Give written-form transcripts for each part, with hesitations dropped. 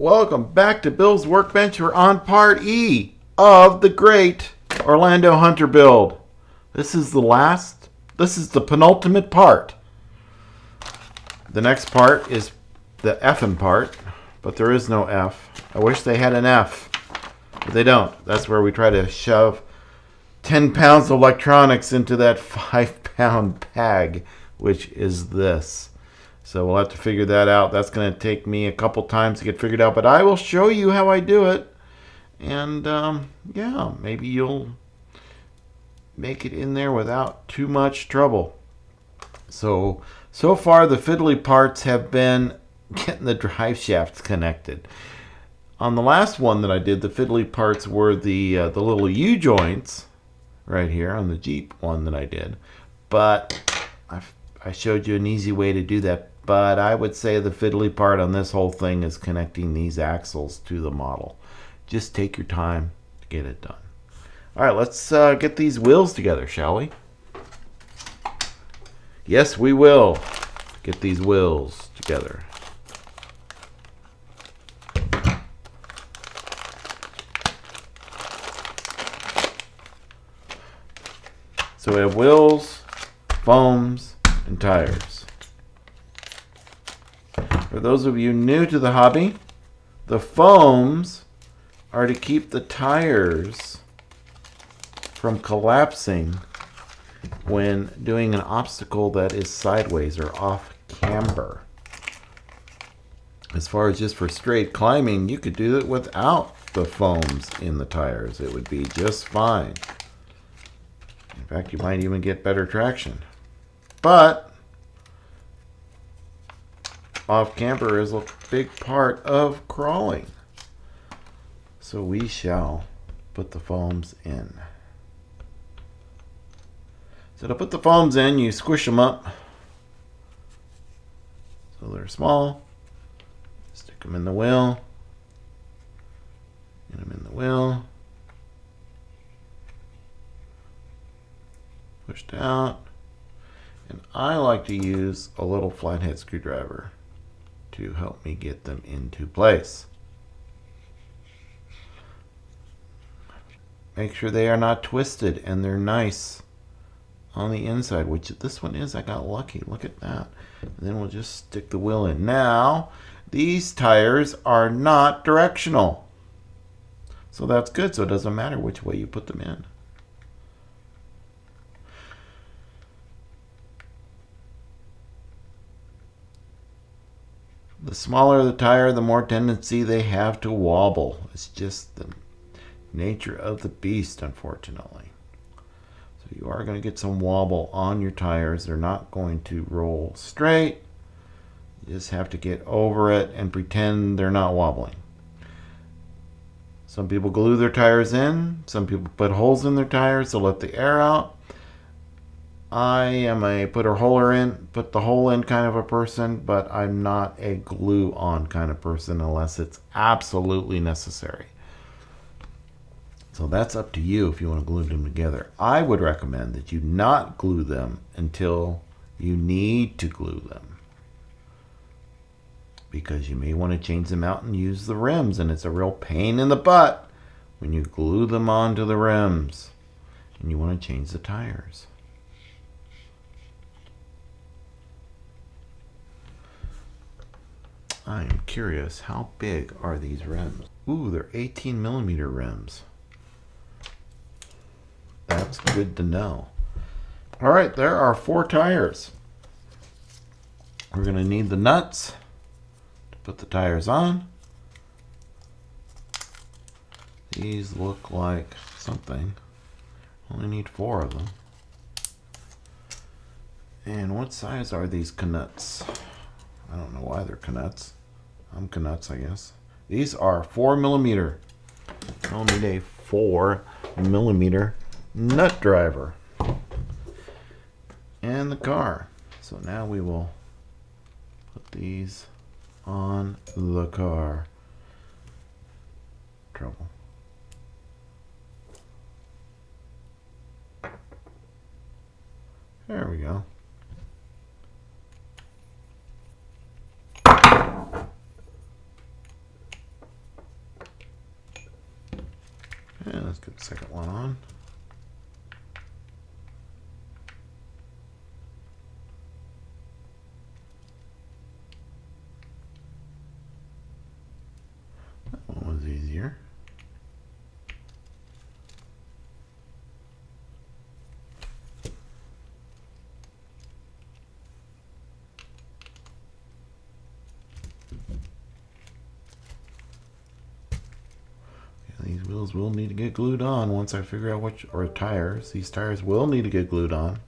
welcome back to Bill's Workbench. We're on part E of the great Orlandoo Hunter build. This is the penultimate part. The next part is the F'ing part, but there is no F. I wish they had an F, but they don't. That's where we try to shove 10 pounds of electronics into that 5-pound bag, which is this. So we'll have to figure that out. That's going to take me a couple times to get figured out, but I will show you how I do it. And yeah, maybe you'll make it in there without too much trouble. So far the fiddly parts have been getting the drive shafts connected. On the last one that I did, the fiddly parts were the little U-joints right here on the Jeep one that I did. But I showed you an easy way to do that. But I would say the fiddly part on this whole thing is connecting these axles to the model. Just take your time to get it done. All right, let's get these wheels together, shall we? Yes, we will get these wheels together. So we have wheels, foams, and tires. For those of you new to the hobby, the foams are to keep the tires from collapsing when doing an obstacle that is sideways or off camber. As far as just for straight climbing, you could do it without the foams in the tires. It would be just fine. In fact, you might even get better traction. But off camber is a big part of crawling. So we shall put the foams in. So to put the foams in, you squish them up so they're small. Stick them in the wheel. Get them in the wheel. Pushed out. And I like to use a little flathead screwdriver to help me get them into place. Make sure they are not twisted and they're nice on the inside, which this one is. I got lucky. Look at that. And then we'll just stick the wheel in. Now, these tires are not directional. So that's good. So it doesn't matter which way you put them in. The smaller the tire, the more tendency they have to wobble. It's just the nature of the beast, unfortunately. So you are going to get some wobble on your tires. They're not going to roll straight. You just have to get over it and pretend they're not wobbling. Some people glue their tires in. Some people put holes in their tires to let the air out. I am a put the hole in kind of a person, but I'm not a glue on kind of person unless it's absolutely necessary. So that's up to you if you want to glue them together. I would recommend that you not glue them until you need to glue them, because you may want to change them out and use the rims, and it's a real pain in the butt when you glue them onto the rims and you want to change the tires. I am curious, how big are these rims? Ooh, they're 18mm rims. That's good to know. All right, there are 4 tires. We're going to need the nuts to put the tires on. These look like something. Only need 4 of them. And what size are these Canuts? I don't know why they're Canuts. I'm Canuts, I guess. These are 4mm. I'll need a 4mm nut driver. And the car. So now we will put these on the car. Trouble. There we go. Let's get the second one on. That one was easier. These wheels will need to get glued on once I figure out which, or tires. These tires will need to get glued on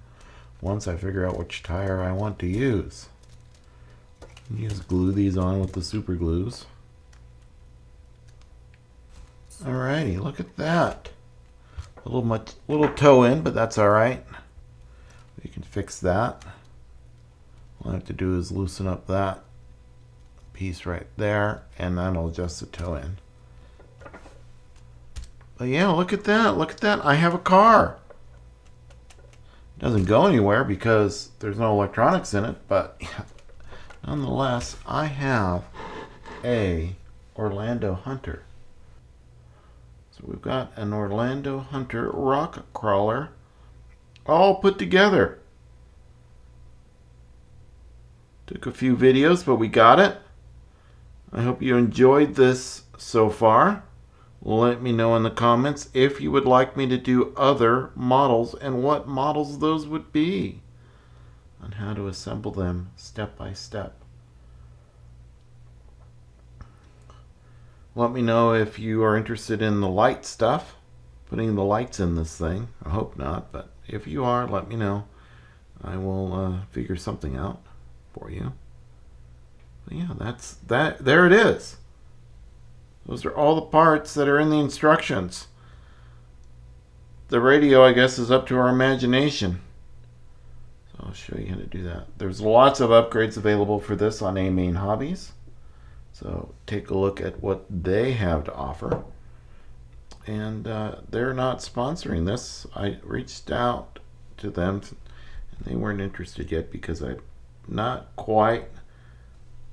once I figure out which tire I want to use. You just glue these on with the super glues. Alrighty, look at that. A little toe in, but that's alright. We can fix that. All I have to do is loosen up that piece right there, and that'll adjust the toe in. But yeah, look at that. Look at that. I have a car. It doesn't go anywhere because there's no electronics in it, but yeah, nonetheless, I have a Orlandoo Hunter. So we've got an Orlandoo Hunter rock crawler all put together. Took a few videos, but we got it. I hope you enjoyed this so far. Let me know in the comments if you would like me to do other models and what models those would be and how to assemble them step by step. Let me know if you are interested in the light stuff, putting the lights in this thing. I hope not, but if you are, let me know. I will figure something out for you. But yeah, that's that. There it is. Those are all the parts that are in the instructions. The radio, I guess, is up to our imagination. So I'll show you how to do that. There's lots of upgrades available for this on A-Main Hobbies. So take a look at what they have to offer. And they're not sponsoring this. I reached out to them, and they weren't interested yet because I'm not quite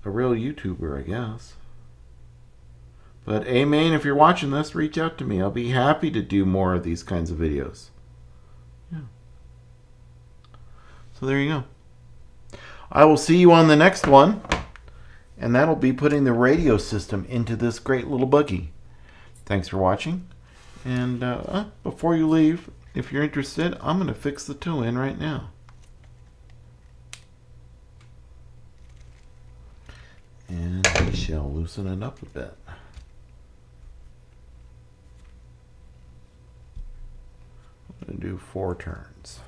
a real YouTuber, I guess. But A-Main, if you're watching this, reach out to me. I'll be happy to do more of these kinds of videos. Yeah. So there you go. I will see you on the next one. And that'll be putting the radio system into this great little buggy. Thanks for watching. And before you leave, if you're interested, I'm going to fix the toe in right now. And we shall loosen it up a bit. I'm going to do 4 turns.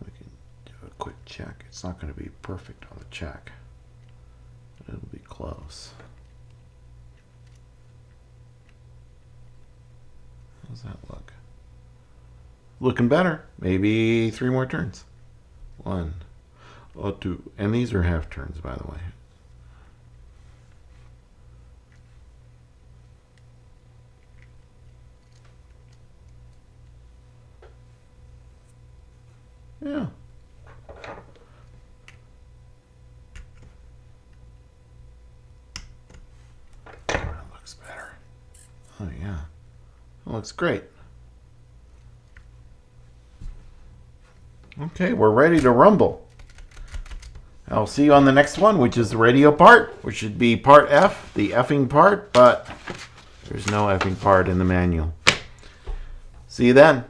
We can do a quick check. It's not going to be perfect on the check, but it'll be close. How's that look? Looking better. Maybe 3 more turns. 1, 2, and these are half turns, by the way. Yeah. That looks better. Oh yeah. That looks great. Okay, we're ready to rumble. I'll see you on the next one, which is the radio part, which should be part F, the effing part, but there's no effing part in the manual. See you then.